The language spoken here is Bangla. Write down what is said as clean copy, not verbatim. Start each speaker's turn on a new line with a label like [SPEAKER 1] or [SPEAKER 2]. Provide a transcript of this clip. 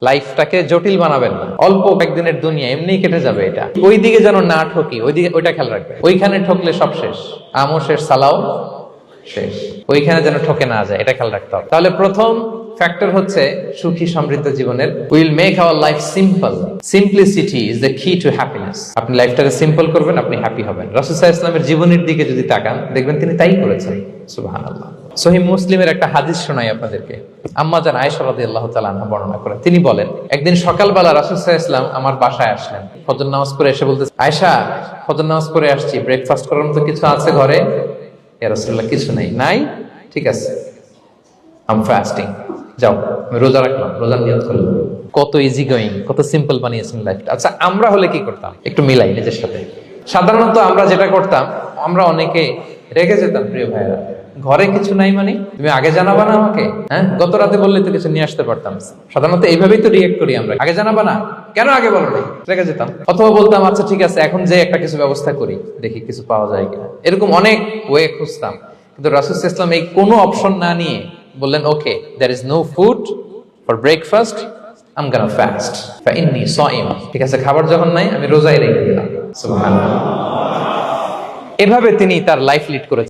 [SPEAKER 1] লাইফটাকে জটিল বানাবেন না। অল্প একদিনের দুনিয়া এমনি কেটে যাবে, এটা ওই দিকে যেন না ঠকি, ওইটা খেয়াল রাখবে। ওইখানে ঠকলে সব শেষ, আমও শেষ, সালাও শেষ। ওইখানে যেন ঠকে না যায়, এটা খেয়াল রাখতে হবে। তাহলে প্রথম ফ্যাক্টর হচ্ছে সুখী সমৃদ্ধ জীবনের will make our life simple. Simplicity is the কি টু হ্যাপিনেস। আপনি লাইফটাকে সিম্পল করবেন, আপনি হ্যাপি হবেন। রাসূল সাল্লাল্লাহু আলাইহি ওয়াসাল্লামের জীবনের দিকে যদি তাকান, দেখবেন তিনি তাই করেছেন। সুবহানাল্লাহ। সহিহ মুসলিমের একটা হাদিস শোনাই আপনাদেরকে। আম্মা জান আয়েশা রাদিয়াল্লাহু তাআলা আনহা বর্ণনা করেন। তিনি বলেন, একদিন সকালবেলা রাসূল সাল্লাল্লাহু আলাইহি ওয়াসাল্লাম আমার বাসায় আসলেন। ফজর নামাজ পড়ে এসে বলতেছে, আয়েশা ফজর নামাজ পড়ে আসছি, ব্রেকফাস্ট করার মতো কিছু আছে ঘরে? ইয়া রাসূলুল্লাহ, কিছু নেই। নাই? ঠিক আছে, আই এম ফাস্টিং। যাও, আমি রোজা রাখলাম, রোজার নিয়ত করলাম। কত ইজি গোয়িং, কত সিম্পল বানিয়েছেন লাইফটা। আচ্ছা, আমরা হলে কি করতাম? একটু মিলাই নিজের সাথে। সাধারণত আমরা যেটা করতাম, আমরা অনেকে রেগে যেতাম। প্রিয় ভাইরা, ঘরে কিছু নাই মানে তুমি আগে জানাবা না আমাকে? হ্যাঁ, গত রাতে বললে তো কিছু নিয়ে আসতে পারতাম। সাধারণত এইভাবেই তো রিয়েক্ট করি আমরা, আগে জানাবা না কেন, আগে বলো না, রেগে যেতাম। অথবা বলতাম, আচ্ছা ঠিক আছে, এখন যে একটা কিছু ব্যবস্থা করি, দেখি কিছু পাওয়া যায় কিনা। এরকম অনেক ওয়ে খুঁজতাম। কিন্তু রাসূল সাল্লাল্লাহু আলাইহি ওয়াসাল্লাম এই কোনো অপশন না নিয়ে বললেন, ওকে, there is no food for breakfast, I'm gonna fast fa inni sa'im। ঠিক আছে, খাবার যখন নাই, আমি রোজায় রেখে দিলাম। সুবহানাল্লাহ। এভাবে তিনি তার লাইফ লিড করেছেন।